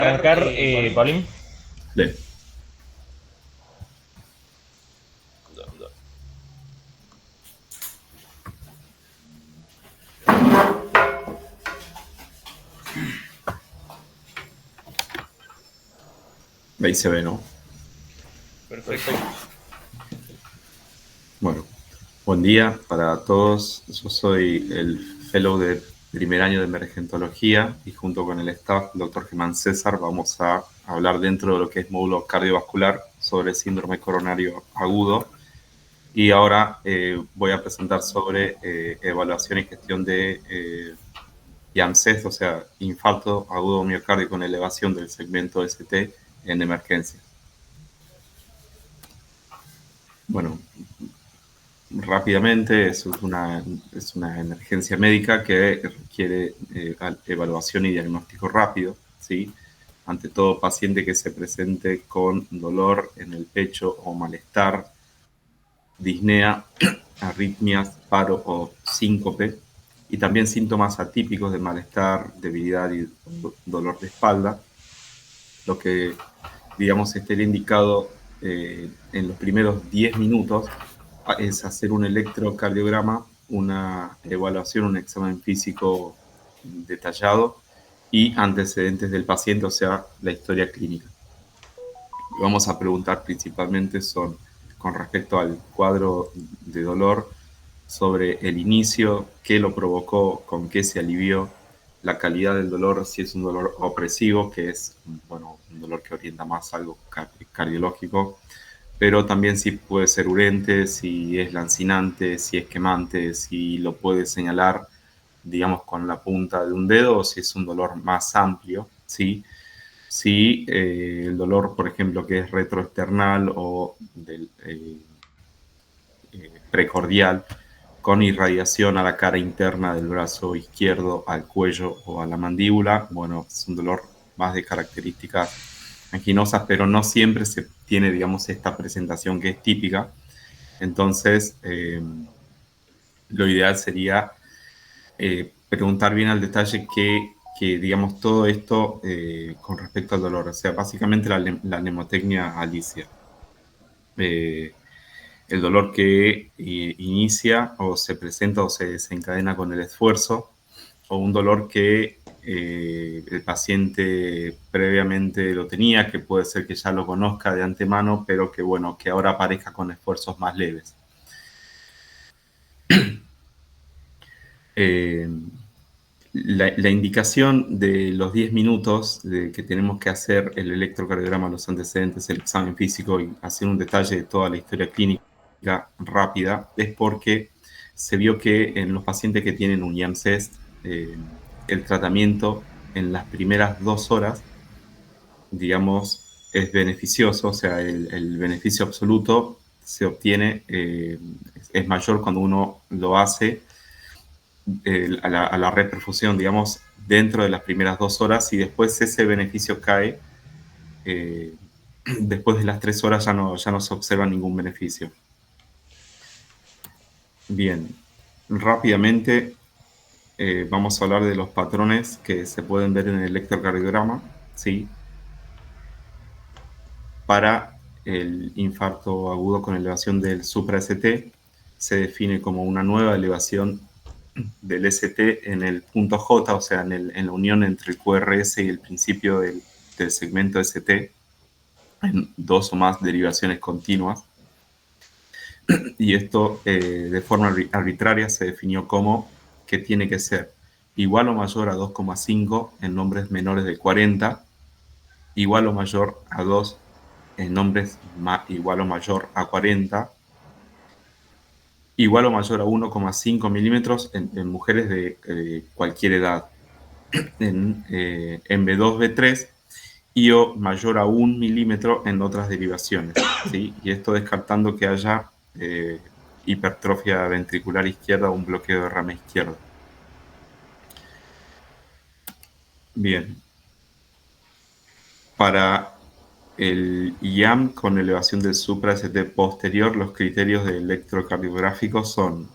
Arrancar, Paulín. Bien. Ahí se ve, ¿no? Perfecto. Bueno, buen día para todos. Yo soy el fellow de primer año de emergentología y junto con el staff, el doctor Germán César, vamos a hablar dentro de lo que es módulo cardiovascular sobre síndrome coronario agudo. Y ahora voy a presentar sobre evaluación y gestión de IAMCES, o sea, infarto agudo miocardio con elevación del segmento ST en emergencia. Bueno, rápidamente, es una emergencia médica que requiere evaluación y diagnóstico rápido, ¿sí? Ante todo paciente que se presente con dolor en el pecho o malestar, disnea, arritmias, paro o síncope, y también síntomas atípicos de malestar, debilidad y dolor de espalda, lo que, digamos, esté indicado en los primeros 10 minutos es hacer un electrocardiograma, una evaluación, un examen físico detallado y antecedentes del paciente, o sea, la historia clínica. Lo que vamos a preguntar principalmente son con respecto al cuadro de dolor, sobre el inicio, qué lo provocó, con qué se alivió, la calidad del dolor, si es un dolor opresivo, que es bueno, un dolor que orienta más a algo cardiológico, pero también si puede ser urente, si es lancinante, si es quemante, si lo puede señalar, digamos, con la punta de un dedo o si es un dolor más amplio, ¿sí? Si el dolor, por ejemplo, que es retroesternal o del, precordial, con irradiación a la cara interna del brazo izquierdo, al cuello o a la mandíbula, bueno, es un dolor más de características anginosas, pero no siempre se tiene, digamos, esta presentación que es típica. Entonces, lo ideal sería preguntar bien al detalle que digamos, todo esto con respecto al dolor. O sea, básicamente la mnemotecnia alicia. Eh, el dolor que inicia o se presenta o se desencadena con el esfuerzo, o un dolor que el paciente previamente lo tenía, que puede ser que ya lo conozca de antemano, pero que bueno, que ahora aparezca con esfuerzos más leves. Eh, la indicación de los 10 minutos de que tenemos que hacer el electrocardiograma, los antecedentes, el examen físico y hacer un detalle de toda la historia clínica rápida es porque se vio que en los pacientes que tienen un IAMCEST, el tratamiento en las primeras 2 horas, digamos, es beneficioso, o sea, el beneficio absoluto se obtiene, es mayor cuando uno lo hace a la reperfusión, digamos, dentro de las primeras 2 horas y después ese beneficio cae. eh, Después de las 3 horas ya no se observa ningún beneficio. Bien, rápidamente vamos a hablar de los patrones que se pueden ver en el electrocardiograma, ¿sí? Para el infarto agudo con elevación del supra-ST se define como una nueva elevación del ST en el punto J, o sea, en la unión entre el QRS y el principio del segmento ST, en 2 o más derivaciones continuas. Y esto de forma arbitraria se definió como que tiene que ser igual o mayor a 2,5 en nombres menores de 40, igual o mayor a 2 en nombres igual o mayor a 40, igual o mayor a 1,5 milímetros en mujeres de cualquier edad, en B2, B3, y o mayor a 1 milímetro en otras derivaciones, ¿sí? Y esto descartando que haya hipertrofia ventricular izquierda o un bloqueo de rama izquierda. Bien. Para el IAM con elevación del supra-ST posterior, los criterios de electrocardiográficos son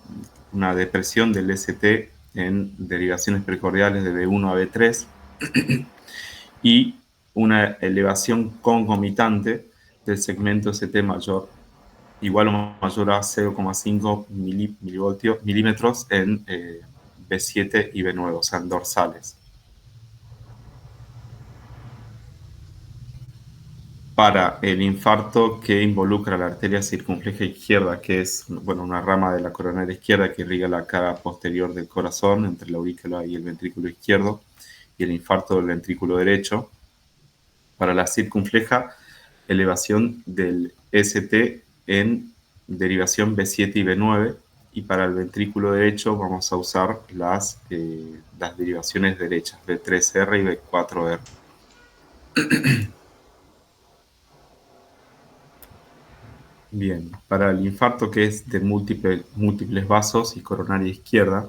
una depresión del ST en derivaciones precordiales de B1 a B3 y una elevación concomitante del segmento ST mayor, igual o mayor a 0,5 milímetros en B7 y B9, o sea, en dorsales. Para el infarto que involucra la arteria circunfleja izquierda, que es una rama de la coronaria izquierda que irriga la cara posterior del corazón entre la aurícula y el ventrículo izquierdo, y el infarto del ventrículo derecho. Para la circunfleja, elevación del ST en derivación B7 y B9, y para el ventrículo derecho vamos a usar las derivaciones derechas, B3R y B4R. Bien, para el infarto que es de múltiples vasos y coronaria izquierda,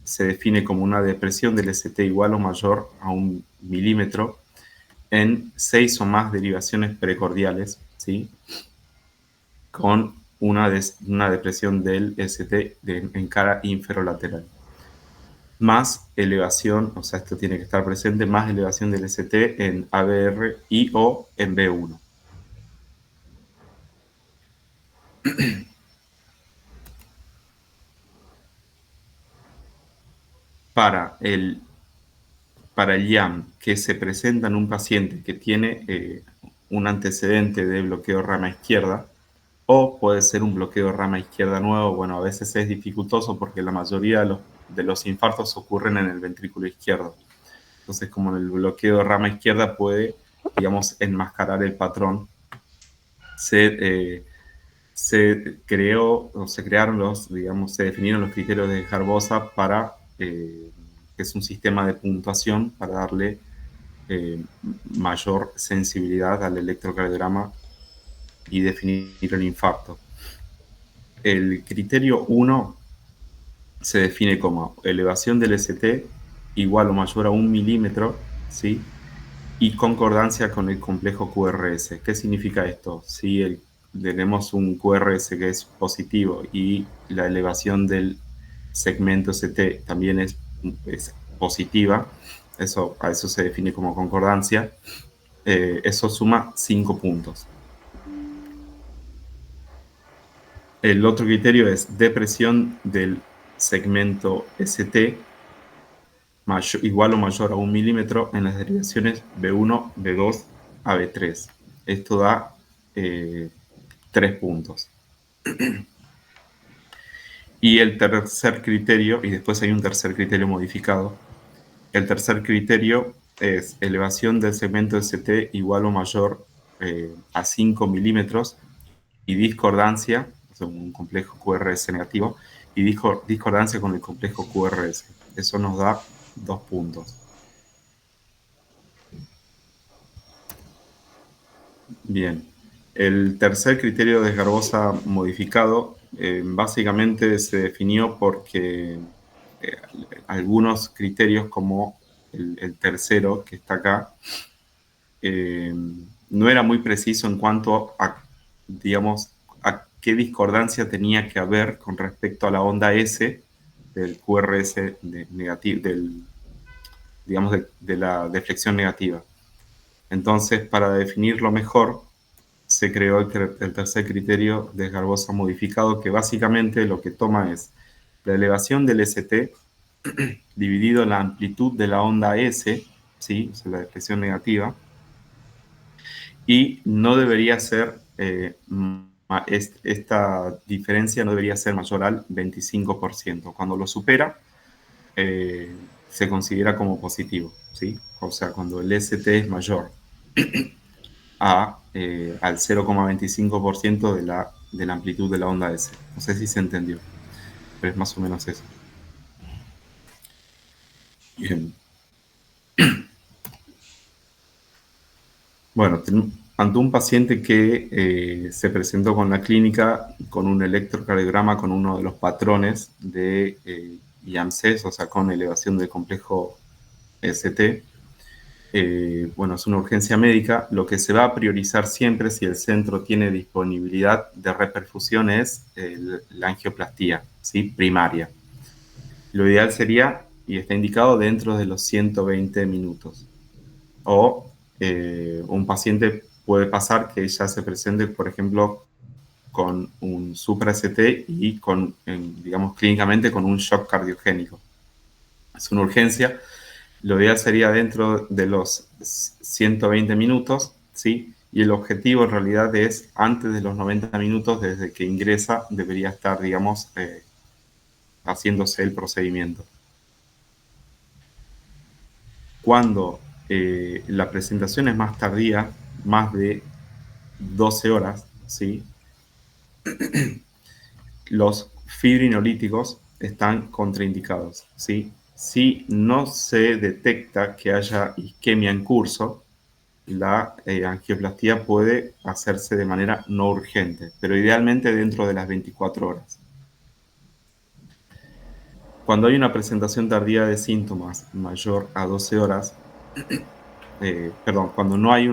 se define como una depresión del ST igual o mayor a 1 milímetro en 6 o más derivaciones precordiales, ¿sí? Con una depresión del ST en cara inferolateral. Más elevación, o sea, esto tiene que estar presente, más elevación del ST en ABR y o en B1. Para el IAM que se presenta en un paciente que tiene un antecedente de bloqueo rama izquierda, o puede ser un bloqueo rama izquierda nuevo. Bueno, a veces es dificultoso porque la mayoría de los infartos ocurren en el ventrículo izquierdo. Entonces, como el bloqueo rama izquierda puede, digamos, enmascarar el patrón, se definieron los criterios de Garbosa para, que es un sistema de puntuación para darle mayor sensibilidad al electrocardiograma y definir el infarto. El criterio 1 se define como elevación del ST igual o mayor a 1 milímetro, ¿sí? Y concordancia con el complejo QRS. ¿Qué significa esto? Si tenemos un QRS que es positivo y la elevación del segmento ST también es positiva, a eso se define como concordancia, eso suma 5 puntos. El otro criterio es depresión del segmento ST igual o mayor a 1 milímetro en las derivaciones B1, B2 a B3. Esto da 3 puntos. Y el tercer criterio, y después hay un tercer criterio modificado, el tercer criterio es elevación del segmento ST igual o mayor a 5 milímetros y discordancia, o sea, un complejo QRS negativo, y discordancia con el complejo QRS. Eso nos da 2 puntos. Bien, el tercer criterio de Garbosa modificado básicamente se definió porque algunos criterios como el tercero que está acá no era muy preciso en cuanto a, digamos, a qué discordancia tenía que haber con respecto a la onda S del QRS negativo, digamos, de la deflexión negativa. Entonces, para definirlo mejor, se creó el tercer criterio de Garbosa modificado, que básicamente lo que toma es la elevación del ST dividido en la amplitud de la onda S, ¿sí? O sea, la deflexión negativa, y no debería ser, esta diferencia no debería ser mayor al 25%. Cuando lo supera, se considera como positivo, ¿sí? O sea, cuando el ST es mayor al 0,25% de la amplitud de la onda S. No sé si se entendió, pero es más o menos eso. Bien. Bueno, ante un paciente que se presentó con la clínica con un electrocardiograma con uno de los patrones de IAMCES, o sea, con elevación del complejo ST. Bueno, es una urgencia médica. Lo que se va a priorizar siempre, si el centro tiene disponibilidad de reperfusión, es la angioplastía, ¿sí? Primaria. Lo ideal sería, y está indicado, dentro de los 120 minutos. O un paciente puede pasar que ya se presente, por ejemplo, con un supra-ST y digamos, clínicamente con un shock cardiogénico. Es una urgencia. Lo ideal sería dentro de los 120 minutos, ¿sí? Y el objetivo en realidad es antes de los 90 minutos, desde que ingresa, debería estar, digamos, haciéndose el procedimiento. Cuando la presentación es más tardía, más de 12 horas, ¿sí? Los fibrinolíticos están contraindicados, ¿sí? Si no se detecta que haya isquemia en curso, la angioplastía puede hacerse de manera no urgente, pero idealmente dentro de las 24 horas. Cuando hay una presentación tardía de síntomas mayor a 12 horas, cuando no hay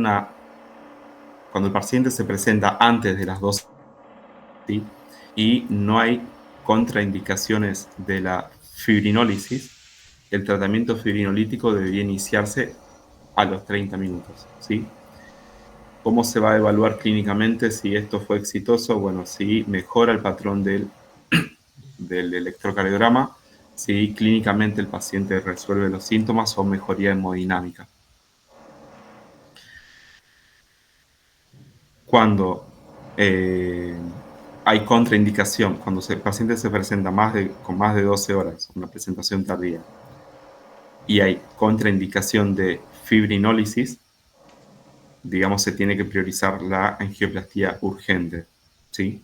cuando el paciente se presenta antes de las 12, ¿sí? Y no hay contraindicaciones de la fibrinólisis, el tratamiento fibrinolítico debería iniciarse a los 30 minutos, ¿sí? ¿Cómo se va a evaluar clínicamente si esto fue exitoso? Bueno, si mejora el patrón del electrocardiograma, si clínicamente el paciente resuelve los síntomas o mejoría hemodinámica. Cuando hay contraindicación, cuando el paciente se presenta con más de 12 horas, una presentación tardía, y hay contraindicación de fibrinólisis, digamos, se tiene que priorizar la angioplastía urgente, ¿sí?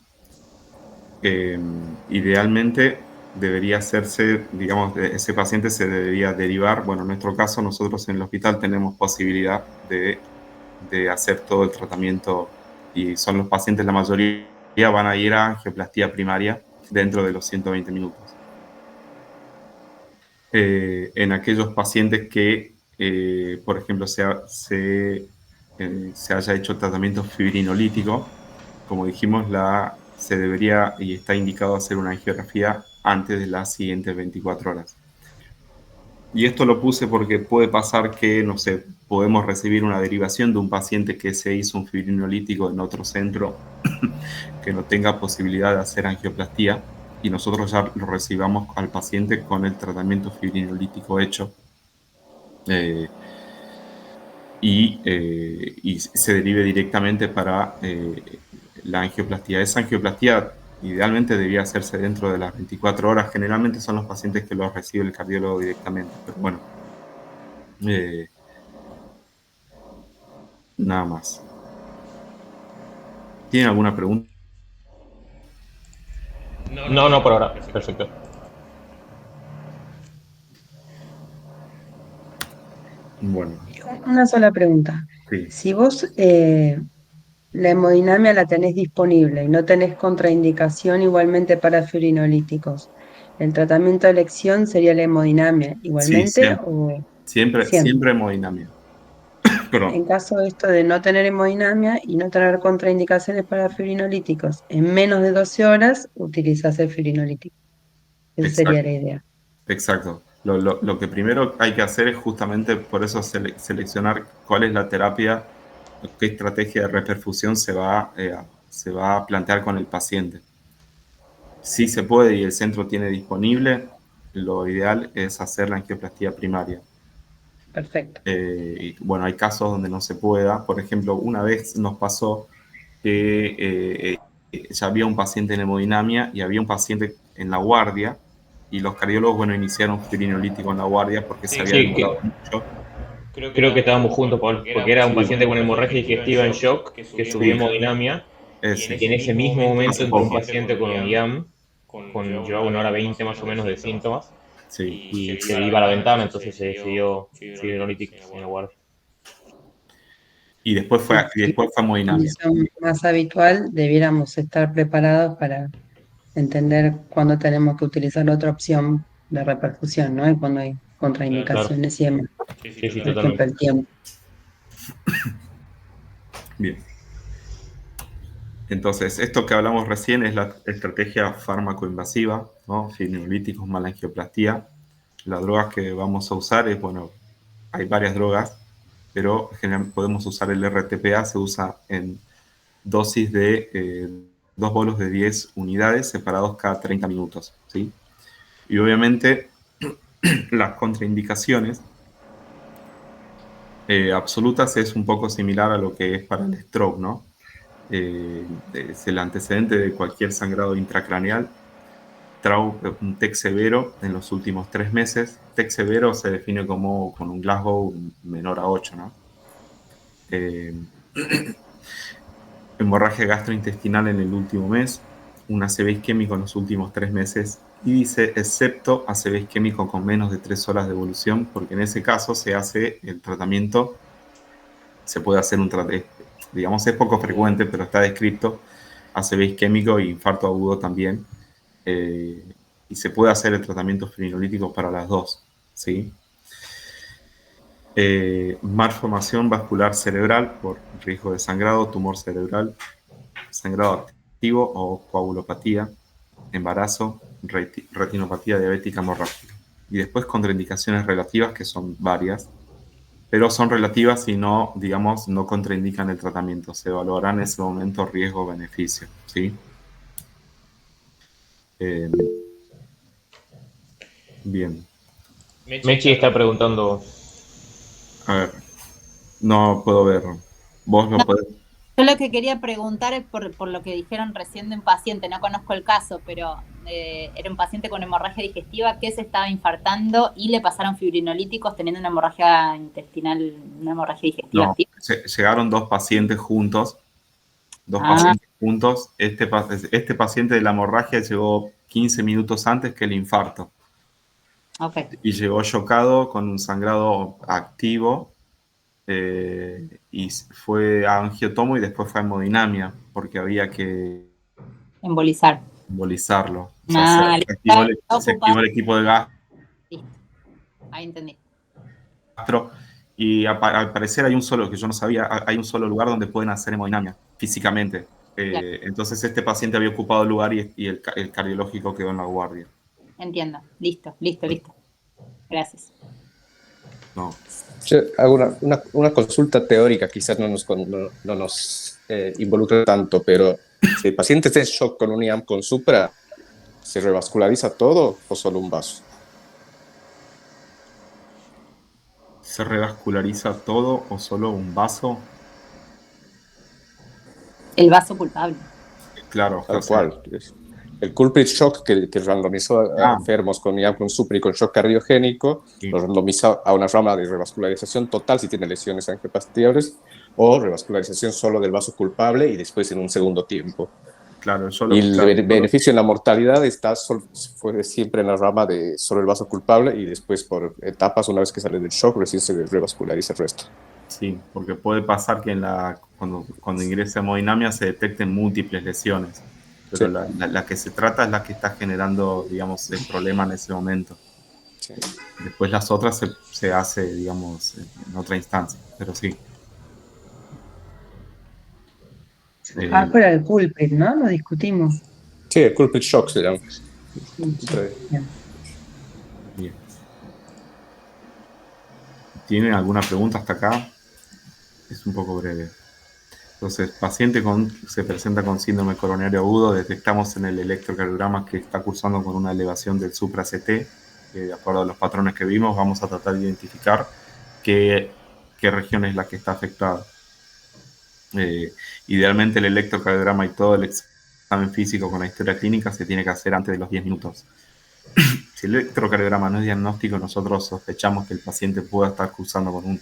Idealmente debería hacerse, digamos, ese paciente se debería derivar. Bueno, en nuestro caso, nosotros en el hospital tenemos posibilidad de hacer todo el tratamiento y son los pacientes, la mayoría van a ir a angioplastía primaria dentro de los 120 minutos. En aquellos pacientes que, por ejemplo, se haya hecho tratamiento fibrinolítico, como dijimos, se debería y está indicado hacer una angiografía antes de las siguientes 24 horas. Y esto lo puse porque puede pasar que, no sé, podemos recibir una derivación de un paciente que se hizo un fibrinolítico en otro centro que no tenga posibilidad de hacer angioplastía y nosotros ya lo recibamos al paciente con el tratamiento fibrinolítico hecho y se derive directamente para la angioplastía. Esa angioplastía idealmente debería hacerse dentro de las 24 horas. Generalmente son los pacientes que lo recibe el cardiólogo directamente, pero bueno, nada más. ¿Tienen alguna pregunta? No, no, por ahora. Perfecto. Bueno, Una sola pregunta. sí, Si vos la hemodinamia la tenés disponible y no tenés contraindicación igualmente para fibrinolíticos, ¿el tratamiento de elección sería la hemodinamia sí, igualmente siempre, o siempre, siempre? siempre hemodinamia. Perdón. En caso de esto de no tener hemodinamia y no tener contraindicaciones para fibrinolíticos, en menos de 12 horas utilizás el fibrinolítico. Esa sería Exacto. la idea. Exacto. Lo que primero hay que hacer es justamente por eso seleccionar cuál es la terapia, qué estrategia de reperfusión se va a plantear con el paciente. Si se puede y el centro tiene disponible, lo ideal es hacer la angioplastía primaria. Perfecto. Bueno, hay casos donde no se pueda. Por ejemplo, una vez nos pasó que ya había un paciente en hemodinamia y había un paciente en la guardia y los cardiólogos, bueno, iniciaron fibrinolítico en la guardia porque se había Sí, demorado mucho. creo que estábamos juntos, Paul, porque era un Sí, paciente con hemorragia digestiva en shock que subió sí, hemodinamia y en ese mismo momento hace entró un poco. paciente con un IAM, llevaba 1 hora 20 más o menos de síntomas Sí. y se iba a la ventana, entonces se decidió fibrinolíticos en la guardia. Y después fue, En y después fue hemodinamia. condición más habitual, debiéramos estar preparados para entender cuándo tenemos que utilizar la otra opción de repercusión, ¿no? Y cuando hay Claro, contraindicaciones y demás. sí, sí, Disculpe totalmente. el tiempo. Bien. Entonces, esto que hablamos recién es la estrategia fármaco-invasiva, ¿no? Fibrinolíticos, malangioplastía. Las drogas que vamos a usar es, bueno, hay varias drogas. pero generalmente podemos usar el RTPA, se usa en dosis de 2 bolos de 10 unidades separados cada 30 minutos, ¿sí? Y obviamente las contraindicaciones absolutas es un poco similar a lo que es para el stroke, ¿no? Es el antecedente de cualquier sangrado intracraneal, un TEC severo en los últimos 3 meses. TEC severo se define como con un Glasgow menor a 8, ¿no? Hemorragia gastrointestinal en el último mes, un ACV isquémico en los últimos 3 meses, y dice, excepto ACV isquémico con menos de 3 horas de evolución, porque en ese caso se hace el tratamiento, se puede hacer un tratamiento, digamos, es poco frecuente, pero está descrito, ACV isquémico e infarto agudo también, y se puede hacer el tratamiento fibrinolítico para las dos, ¿sí? Malformación vascular cerebral por riesgo de sangrado, tumor cerebral, sangrado activo o coagulopatía, embarazo, retinopatía diabética hemorrágica. Y después contraindicaciones relativas, que son varias, pero son relativas y no, digamos, no contraindican el tratamiento. Se evaluará en ese momento riesgo-beneficio, ¿sí? Bien. Mechi está preguntando. A ver, no puedo ver. Vos lo No, podés. yo lo que quería preguntar es por lo que dijeron recién de un paciente, no conozco el caso, pero era un paciente con hemorragia digestiva que se estaba infartando y le pasaron fibrinolíticos teniendo una hemorragia intestinal, una hemorragia digestiva No, activa. llegaron dos pacientes juntos. Este paciente de la hemorragia llegó 15 minutos antes que el infarto. Okay. Y llegó chocado con un sangrado activo y fue a angiotomo y después fue a hemodinamia porque había que Embolizar. embolizarlo. O sea, se activó el equipo de gastro. Listo. Ahí entendí. Y al parecer hay un solo, que yo no sabía, hay un solo lugar donde pueden hacer hemodinamia físicamente. Entonces este paciente había ocupado el lugar y el cardiológico quedó en la guardia. Entiendo. Listo. Gracias. No. Yo hago una consulta teórica, quizás no nos involucre tanto, pero si el paciente está en shock con un IAM con supra, ¿se revasculariza todo o solo un vaso? ¿Se revasculariza todo o solo un vaso? El vaso culpable. Claro. Tal cual. El culprit shock que randomizó a enfermos con IAM con supra y con shock cardiogénico, lo randomiza a una rama de revascularización total si tiene lesiones angiopastiables o revascularización solo del vaso culpable y después en un segundo tiempo. Claro, y el beneficio en la mortalidad fue siempre en la rama de solo el vaso culpable y después por etapas, una vez que sale del shock, recién se revasculariza el resto. Sí, porque puede pasar que cuando ingrese a hemodinamia se detecten múltiples lesiones, pero sí, la que se trata es la que está generando, digamos, el problema en ese momento. Sí. Después las otras se hace, digamos, en otra instancia, pero sí. Fuera el culprit, ¿no? Lo discutimos. Sí, el culprit shock se llama. Bien. ¿Tienen alguna pregunta hasta acá? Es un poco breve. Entonces, paciente se presenta con síndrome coronario agudo, detectamos en el electrocardiograma que está cursando con una elevación del supra-CT, de acuerdo a los patrones que vimos, vamos a tratar de identificar qué región es la que está afectada. Idealmente el electrocardiograma y todo el examen físico con la historia clínica se tiene que hacer antes de los 10 minutos. Si el electrocardiograma no es diagnóstico, nosotros sospechamos que el paciente pueda estar cursando con un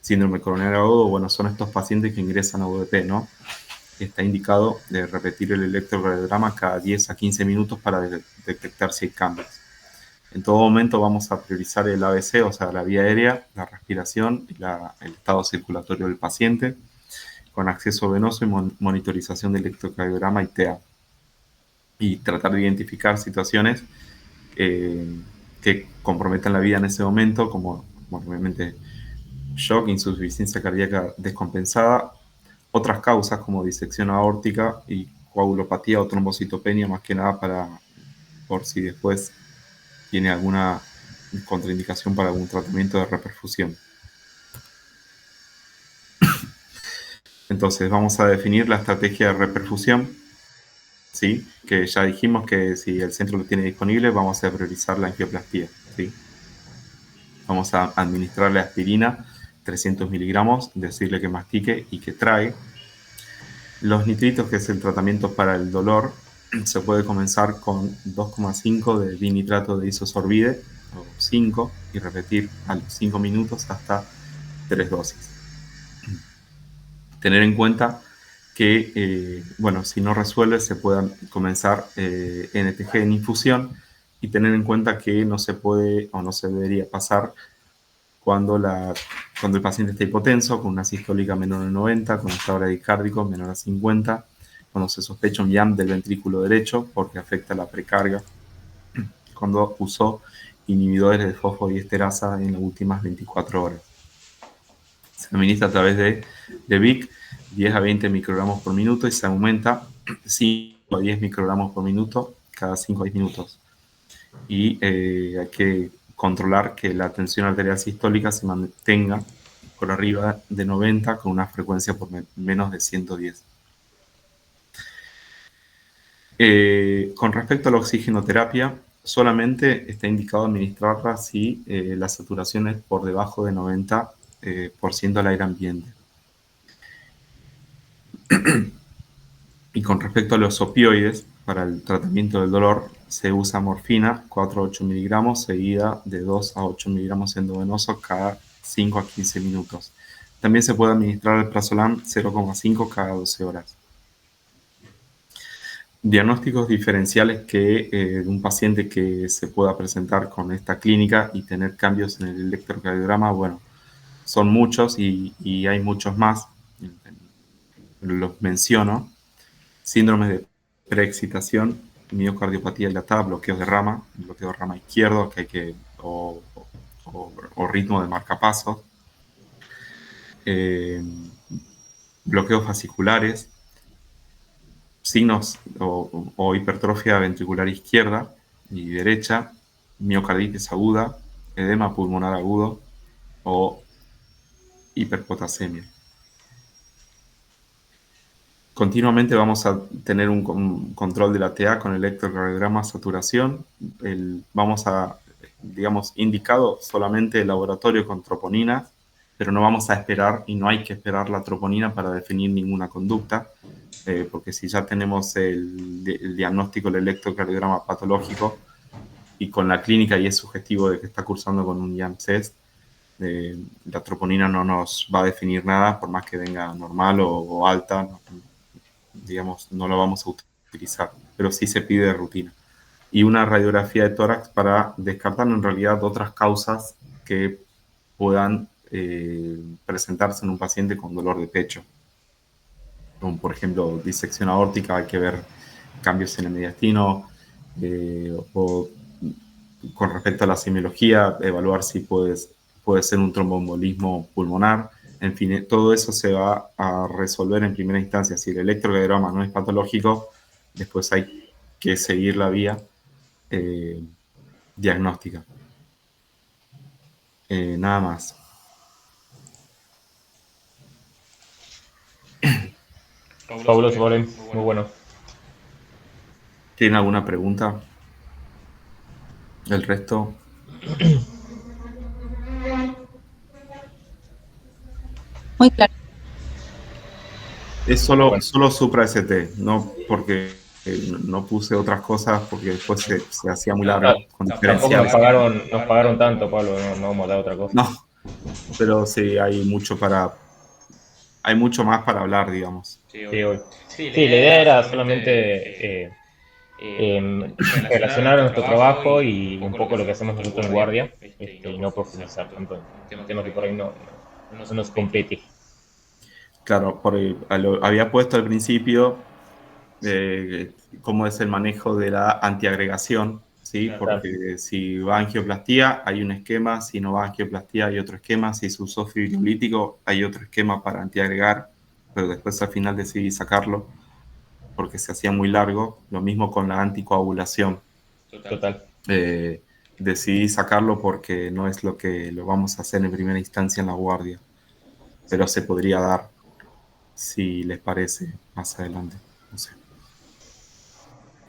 síndrome coronario agudo. Bueno, son estos pacientes que ingresan a UDP, ¿no? Está indicado de repetir el electrocardiograma cada 10 a 15 minutos para detectar si hay cambios. En todo momento vamos a priorizar el ABC, o sea, la vía aérea, la respiración y el estado circulatorio del paciente, con acceso venoso y monitorización del electrocardiograma y TEA. Y tratar de identificar situaciones que comprometan la vida en ese momento, como obviamente shock, insuficiencia cardíaca descompensada, otras causas como disección aórtica y coagulopatía o trombocitopenia, más que nada por si después tiene alguna contraindicación para algún tratamiento de reperfusión. Entonces vamos a definir la estrategia de reperfusión, ¿sí? Que ya dijimos que si el centro lo tiene disponible, vamos a priorizar la angioplastía, ¿sí? Vamos a administrarle aspirina, 300 miligramos, decirle que mastique y que trague. Los nitritos, que es el tratamiento para el dolor, se puede comenzar con 2,5 de dinitrato de isosorbide, o 5, y repetir a los 5 minutos hasta 3 dosis. Tener en cuenta que, bueno, si no resuelve, se puedan comenzar NTG en infusión, y tener en cuenta que no se puede o no se debería pasar cuando el paciente está hipotenso, con una sistólica menor de 90, con estado bradicárdico menor a 50, cuando se sospecha un YAM del ventrículo derecho, porque afecta la precarga, cuando usó inhibidores de fosfodiesterasa en las últimas 24 horas. Se administra a través de VIC, 10 a 20 microgramos por minuto, y se aumenta 5 a 10 microgramos por minuto cada 5 a 10 minutos. Y hay que controlar que la tensión arterial sistólica se mantenga por arriba de 90 con una frecuencia por menos de 110. Con respecto a la oxigenoterapia, solamente está indicado administrarla si la saturación es por debajo de 90% al aire ambiente. Y con respecto a los opioides, para el tratamiento del dolor se usa morfina, 4 a 8 miligramos, seguida de 2 a 8 miligramos endovenoso cada 5 a 15 minutos. También se puede administrar el prazolam 0,5 cada 12 horas. Diagnósticos diferenciales de un paciente que se pueda presentar con esta clínica y tener cambios en el electrocardiograma, bueno, son muchos y hay muchos más. Los menciono. Síndromes de preexcitación, miocardiopatía dilatada, bloqueo de rama izquierdo, o ritmo de marcapasos, bloqueos fasciculares, signos o hipertrofia ventricular izquierda y derecha, miocarditis aguda, edema pulmonar agudo o hiperpotasemia. Continuamente vamos a tener un control de la TA con electrocardiograma, saturación. Vamos a, digamos, indicado solamente el laboratorio con troponinas, pero no vamos a esperar y no hay que esperar la troponina para definir ninguna conducta, porque si ya tenemos el diagnóstico del electrocardiograma patológico y con la clínica y es sugestivo de que está cursando con un YAM-CEST, la troponina no nos va a definir nada, por más que venga normal o alta, digamos, no lo vamos a utilizar, pero sí se pide de rutina. Y una radiografía de tórax para descartar en realidad otras causas que puedan presentarse en un paciente con dolor de pecho. Como por ejemplo disección aórtica, hay que ver cambios en el mediastino, o con respecto a la semiología, evaluar si puede ser un tromboembolismo pulmonar. En fin, todo eso se va a resolver en primera instancia. Si el electrocardiograma no es patológico, después hay que seguir la vía diagnóstica. Nada más. Fabuloso, vale. Muy bueno. ¿Tienen alguna pregunta? ¿El resto? Muy claro. Es solo supra ST, no porque no puse otras cosas porque después se hacía muy largo con Tampoco diferenciales. nos pagaron tanto, Pablo, no vamos a dar otra cosa. No, pero sí, hay mucho más para hablar, digamos. Sí, la idea era solamente relacionar nuestro trabajo y un poco lo que hacemos nosotros en guardia, y no profundizar tanto en temas que por ahí no nos compete. Claro, había puesto al principio cómo es el manejo de la antiagregación, ¿sí? Porque si va a angioplastía hay un esquema, si no va a angioplastía hay otro esquema, si se usó fibrinolítico hay otro esquema para antiagregar, pero después al final decidí sacarlo porque se hacía muy largo. Lo mismo con la anticoagulación. Total. Decidí sacarlo porque no es lo que lo vamos a hacer en primera instancia en la guardia, pero se podría dar. si les parece más adelante. No sé.